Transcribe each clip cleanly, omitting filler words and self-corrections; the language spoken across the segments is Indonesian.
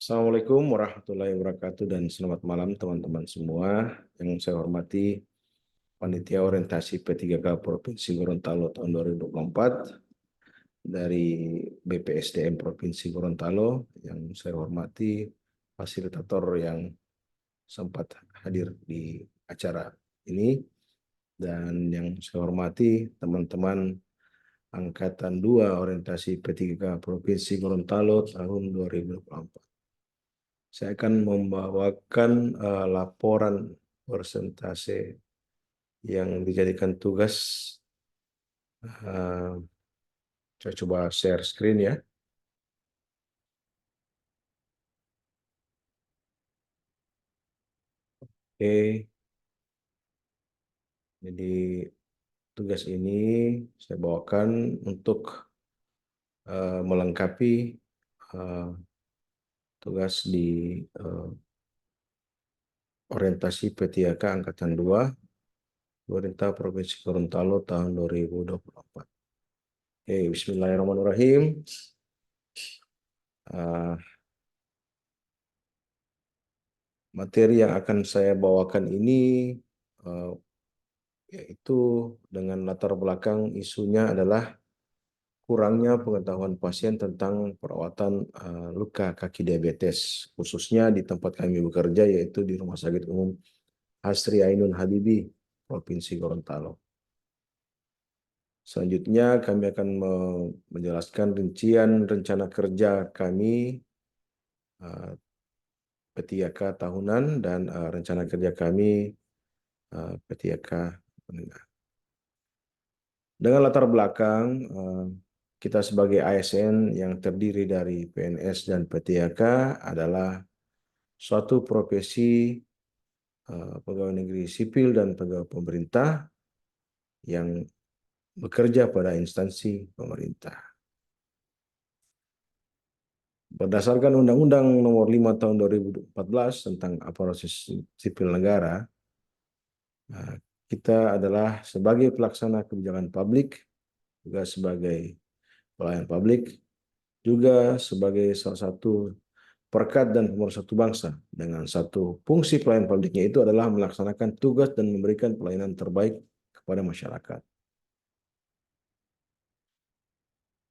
Assalamualaikum warahmatullahi wabarakatuh dan selamat malam teman-teman semua. Yang saya hormati Panitia Orientasi P3K Provinsi Gorontalo tahun 2024 dari BPSDM Provinsi Gorontalo. Yang saya hormati fasilitator yang sempat hadir di acara ini dan yang saya hormati teman-teman Angkatan 2 Orientasi P3K Provinsi Gorontalo tahun 2024. Saya akan membawakan laporan persentase yang dijadikan tugas. Saya coba share screen ya. Oke, jadi tugas ini saya bawakan untuk melengkapi uh, tugas di uh, orientasi P3K Angkatan 2 Pemerintah Provinsi Gorontalo tahun 2024. Oke, Bismillahirrahmanirrahim. Uh, Materi yang akan saya bawakan ini uh, yaitu dengan latar belakang isunya adalah kurangnya pengetahuan pasien tentang perawatan luka kaki diabetes, khususnya di tempat kami bekerja, yaitu di Rumah Sakit Umum Hasri Ainun Habibie, Provinsi Gorontalo. Selanjutnya kami akan menjelaskan rincian rencana kerja kami P3K tahunan dan rencana kerja kami P3K menengah. Dengan latar belakang kita sebagai ASN yang terdiri dari PNS dan P3K adalah suatu profesi pegawai negeri sipil dan pegawai pemerintah yang bekerja pada instansi pemerintah. Berdasarkan Undang-Undang Nomor 5 Tahun 2014 tentang aparatus sipil negara, kita adalah sebagai pelaksana kebijakan publik, juga sebagai pelayan publik, juga sebagai salah satu perekat dan pemersatu bangsa. Dengan satu fungsi pelayan publiknya itu adalah melaksanakan tugas dan memberikan pelayanan terbaik kepada masyarakat.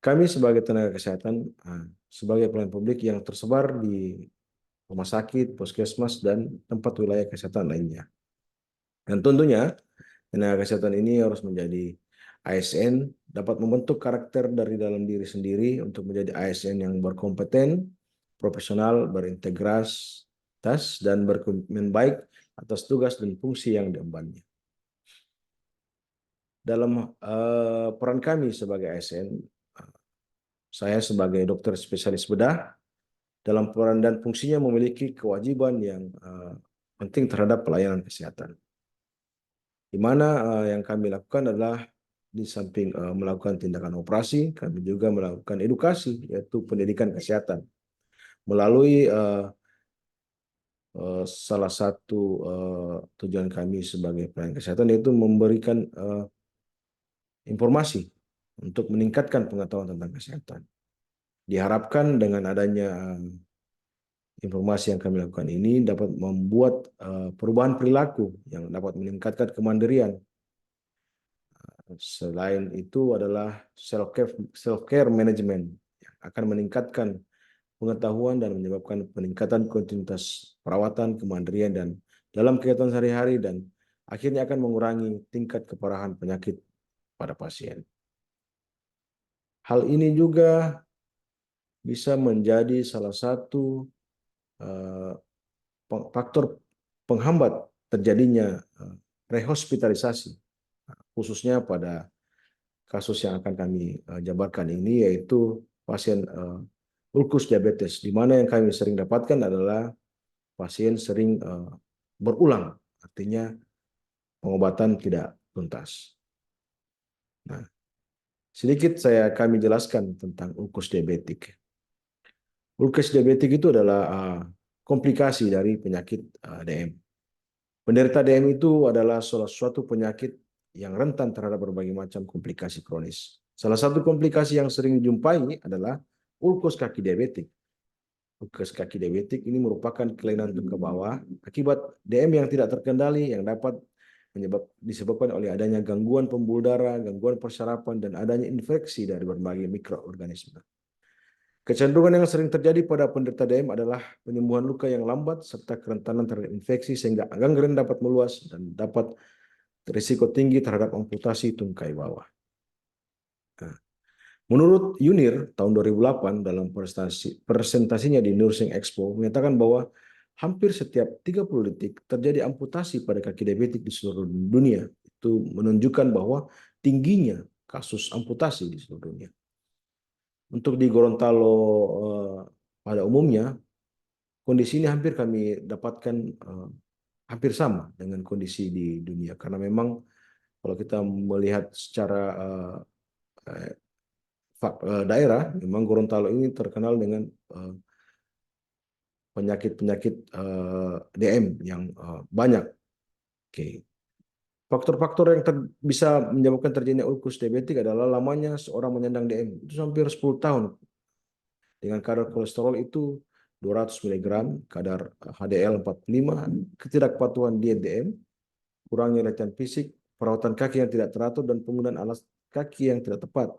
Kami sebagai tenaga kesehatan, sebagai pelayan publik yang tersebar di rumah sakit, puskesmas, dan tempat wilayah kesehatan lainnya. Dan tentunya tenaga kesehatan ini harus menjadi ASN, dapat membentuk karakter dari dalam diri sendiri untuk menjadi ASN yang berkompeten, profesional, berintegritas, dan berkomitmen baik atas tugas dan fungsi yang diembannya. Dalam peran kami sebagai ASN, saya sebagai dokter spesialis bedah, dalam peran dan fungsinya memiliki kewajiban yang penting terhadap pelayanan kesehatan. Di mana yang kami lakukan adalah di samping melakukan tindakan operasi, kami juga melakukan edukasi, yaitu pendidikan kesehatan. Melalui salah satu tujuan kami sebagai pelayan kesehatan, yaitu memberikan informasi untuk meningkatkan pengetahuan tentang kesehatan. Diharapkan dengan adanya informasi yang kami lakukan ini dapat membuat perubahan perilaku yang dapat meningkatkan kemandirian. Selain itu adalah self-care management yang akan meningkatkan pengetahuan dan menyebabkan peningkatan kontinuitas perawatan, kemandirian, dan dalam kegiatan sehari-hari, dan akhirnya akan mengurangi tingkat keparahan penyakit pada pasien. Hal ini juga bisa menjadi salah satu faktor penghambat terjadinya rehospitalisasi, khususnya pada kasus yang akan kami jabarkan ini, yaitu pasien ulkus diabetes, di mana yang kami sering dapatkan adalah pasien sering berulang, artinya pengobatan tidak tuntas. Nah, sedikit kami jelaskan tentang ulkus diabetik. Ulkus diabetik itu adalah komplikasi dari penyakit DM. Penderita DM itu adalah salah suatu penyakit yang rentan terhadap berbagai macam komplikasi kronis. Salah satu komplikasi yang sering dijumpai adalah ulkus kaki diabetik. ulkus kaki diabetik ini merupakan kelainan ke bawah akibat DM yang tidak terkendali yang dapat disebabkan oleh adanya gangguan pembuluh darah, gangguan persarapan, dan adanya infeksi dari berbagai mikroorganisme. Kecenderungan yang sering terjadi pada penderita DM adalah penyembuhan luka yang lambat serta kerentanan terhadap infeksi sehingga gangren dapat meluas dan dapat risiko tinggi terhadap amputasi tungkai bawah. Nah, menurut UNIR tahun 2008 dalam presentasinya di Nursing Expo menyatakan bahwa hampir setiap 30 detik terjadi amputasi pada kaki diabetik di seluruh dunia. Itu menunjukkan bahwa tingginya kasus amputasi di seluruh dunia. Untuk di Gorontalo pada umumnya, kondisi ini hampir kami dapatkan hampir sama dengan kondisi di dunia. Karena memang kalau kita melihat secara daerah, memang Gorontalo ini terkenal dengan penyakit-penyakit DM yang banyak. Oke. Faktor-faktor yang bisa menyebabkan terjadinya ulkus diabetik adalah lamanya seorang menyandang DM. Itu hampir 10 tahun. Dengan kadar kolesterol itu 200 mg, kadar HDL 45, ketidakpatuhan diet DM, kurangnya latihan fisik, perawatan kaki yang tidak teratur, dan penggunaan alas kaki yang tidak tepat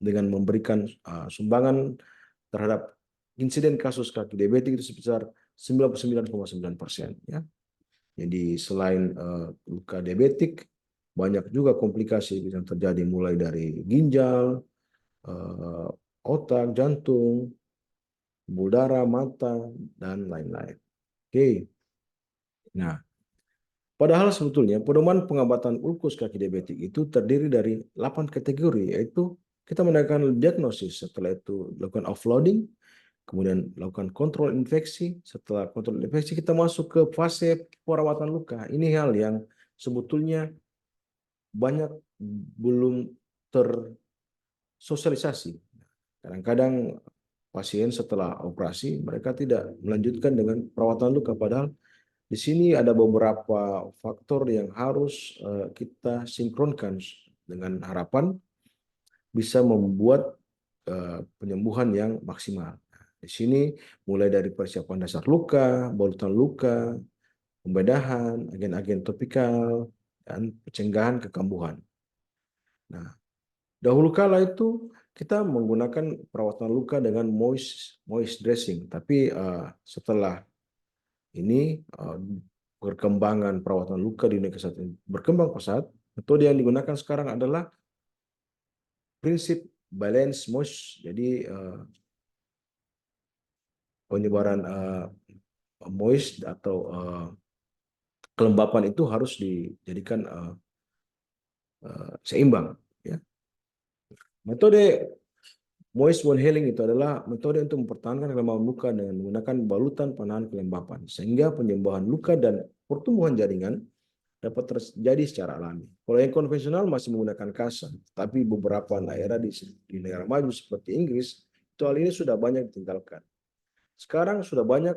dengan memberikan sumbangan terhadap insiden kasus kaki diabetik itu sebesar 99,9%. Ya. Jadi selain luka diabetik, banyak juga komplikasi yang terjadi mulai dari ginjal, otak, jantung, pembuluh darah, mata, dan lain-lain. Oke. Nah, padahal sebetulnya pedoman pengobatan ulkus kaki diabetik itu terdiri dari 8 kategori, yaitu kita melakukan diagnosis, setelah itu lakukan offloading, kemudian lakukan kontrol infeksi. Setelah kontrol infeksi, kita masuk ke fase perawatan luka. Ini hal yang sebetulnya banyak belum tersosialisasi. Kadang-kadang pasien setelah operasi, mereka tidak melanjutkan dengan perawatan luka. Padahal di sini ada beberapa faktor yang harus kita sinkronkan dengan harapan bisa membuat penyembuhan yang maksimal. Di sini mulai dari persiapan dasar luka, balutan luka, pembedahan, agen-agen topikal, dan pencegahan kekambuhan. Nah, dahulu kala itu kita menggunakan perawatan luka dengan moist dressing, tapi setelah ini perkembangan perawatan luka di dunia kesehatan berkembang pesat, metode yang digunakan sekarang adalah prinsip balance moist. Jadi penyebaran moist atau kelembapan itu harus dijadikan seimbang. Ya. Metode moist wound healing itu adalah metode untuk mempertahankan kelembapan luka dengan menggunakan balutan penahan kelembapan, sehingga penyembuhan luka dan pertumbuhan jaringan dapat terjadi secara alami. Kalau yang konvensional masih menggunakan kasa, tapi beberapa daerah di negara maju seperti Inggris, itu hal ini sudah banyak ditinggalkan. Sekarang sudah banyak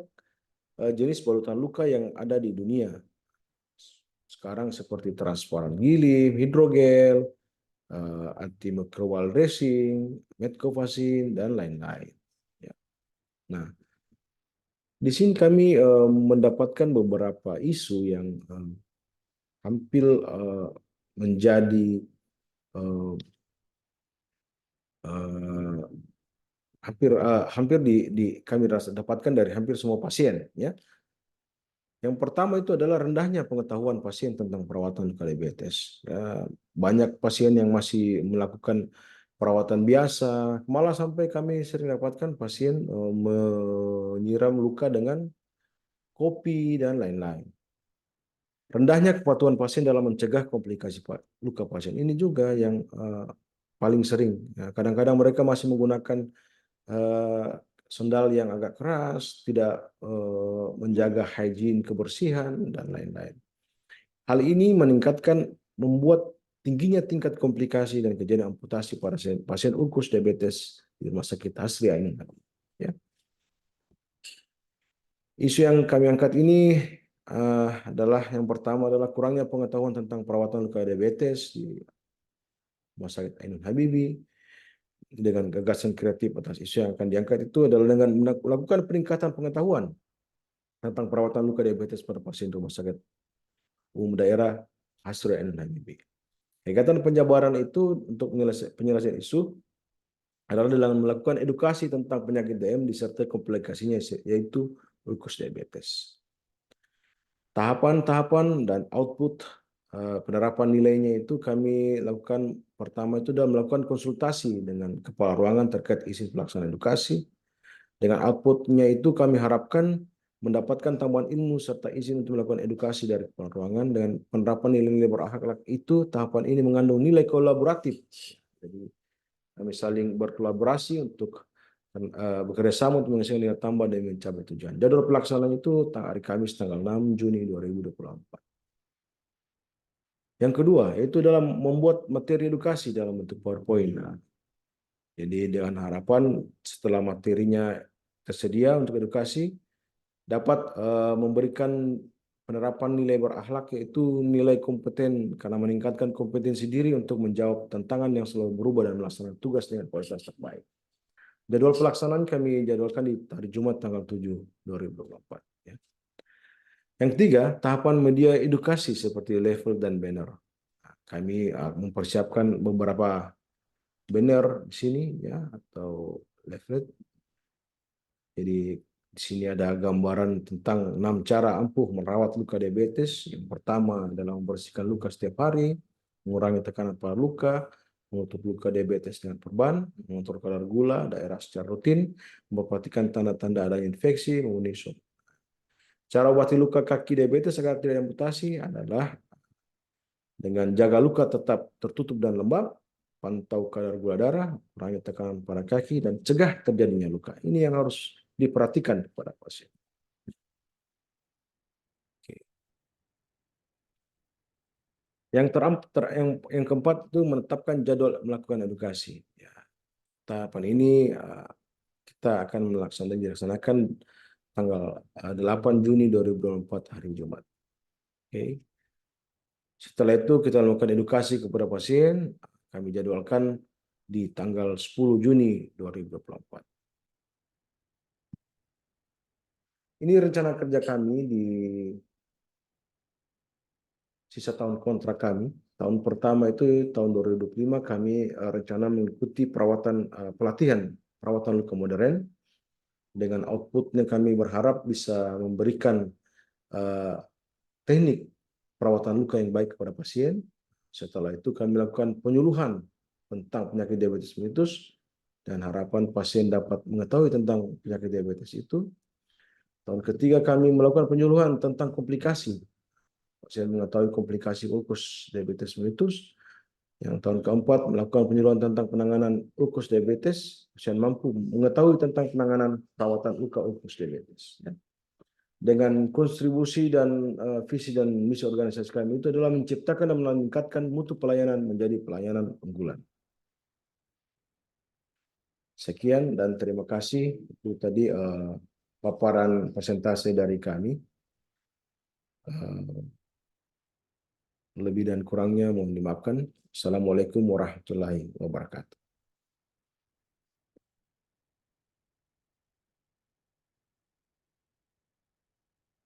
jenis balutan luka yang ada di dunia. Sekarang seperti transparan gilim, hidrogel, antimicrobial dressing, metcovacin, dan lain-lain. Ya. Nah, di sini kami mendapatkan beberapa isu yang hampir menjadi hampir kami dapatkan dari hampir semua pasien. Ya. Yang pertama itu adalah rendahnya pengetahuan pasien tentang perawatan luka diabetes. Ya, banyak pasien yang masih melakukan perawatan biasa, malah sampai kami sering dapatkan pasien menyiram luka dengan kopi dan lain-lain. Rendahnya kepatuhan pasien dalam mencegah komplikasi luka pasien ini juga yang paling sering. Kadang-kadang mereka masih menggunakan sendal yang agak keras, tidak menjaga hygiene kebersihan, dan lain-lain. Hal ini membuat tingginya tingkat komplikasi dan kejadian amputasi pada pasien ulkus diabetes di Rumah Sakit Hasria ini. Ya. Isu yang kami angkat ini adalah yang pertama adalah kurangnya pengetahuan tentang perawatan luka diabetes di Rumah Sakit Ainun Habibie. dengan gagasan kreatif atas isu yang akan diangkat itu adalah dengan melakukan peningkatan pengetahuan tentang perawatan luka diabetes pada pasien rumah sakit umum daerah Hasro NMB. Kegiatan penjabaran itu untuk penyelesaian isu adalah dalam melakukan edukasi tentang penyakit DM disertai komplikasinya, yaitu ulkus diabetes. Tahapan-tahapan dan output penerapan nilainya itu kami lakukan. Pertama itu dalam melakukan konsultasi dengan kepala ruangan terkait isi pelaksanaan edukasi. Dengan outputnya itu kami harapkan mendapatkan tambahan ilmu serta izin untuk melakukan edukasi dari kepala ruangan. Dengan penerapan nilai-nilai berakhlak itu, tahapan ini mengandung nilai kolaboratif. Jadi kami saling berkolaborasi untuk bekerja sama untuk menghasilkan nilai tambah dan mencapai tujuan. Jadwal pelaksanaan itu hari Kamis tanggal 6 Juni 2024. Yang kedua, yaitu dalam membuat materi edukasi dalam bentuk PowerPoint. Nah, jadi dengan harapan setelah materinya tersedia untuk edukasi, dapat memberikan penerapan nilai berakhlak, yaitu nilai kompeten, karena meningkatkan kompetensi diri untuk menjawab tantangan yang selalu berubah dan melaksanakan tugas dengan kualitas terbaik. Jadwal pelaksanaan kami jadwalkan di hari Jumat tanggal 7 2024. Ya. Yang ketiga, tahapan media edukasi seperti level dan banner. Kami mempersiapkan beberapa banner di sini ya, atau leaflet. Jadi di sini ada gambaran tentang 6 cara ampuh merawat luka diabetes. Yang pertama adalah membersihkan luka setiap hari, mengurangi tekanan pada luka, menutup luka diabetes dengan perban, mengontrol kadar gula daerah secara rutin, memperhatikan tanda-tanda adanya infeksi, memenuhi swab. Cara obati luka kaki diabetes agar tidak amputasi adalah dengan jaga luka tetap tertutup dan lembab, pantau kadar gula darah, kurangi tekanan pada kaki, dan cegah terjadinya luka. Ini yang harus diperhatikan pada pasien. Oke. Yang keempat itu menetapkan jadwal melakukan edukasi. Ya, tahapan ini kita akan dilaksanakan tanggal 8 Juni 2024 hari Jumat. Oke. Setelah itu kita lakukan edukasi kepada pasien, kami jadwalkan di tanggal 10 Juni 2024. Ini rencana kerja kami di sisa tahun kontrak kami. Tahun pertama itu tahun 2025 kami rencana mengikuti pelatihan perawatan luka modern. Dengan outputnya kami berharap bisa memberikan teknik perawatan luka yang baik kepada pasien. Setelah itu kami lakukan penyuluhan tentang penyakit diabetes mellitus dan harapan pasien dapat mengetahui tentang penyakit diabetes itu. Tahun ketiga kami melakukan penyuluhan tentang komplikasi. Pasien mengetahui komplikasi ulkus diabetes mellitus. Yang tahun keempat melakukan penyuluhan tentang penanganan ulkus diabetes. Pasien mampu mengetahui tentang penanganan perawatan luka ulkus diabetes. Dengan kontribusi dan visi dan misi organisasi kami itu adalah menciptakan dan meningkatkan mutu pelayanan menjadi pelayanan unggulan. Sekian dan terima kasih. Itu tadi paparan presentasi dari kami. Lebih dan kurangnya mohon dimaafkan. Assalamualaikum warahmatullahi wabarakatuh.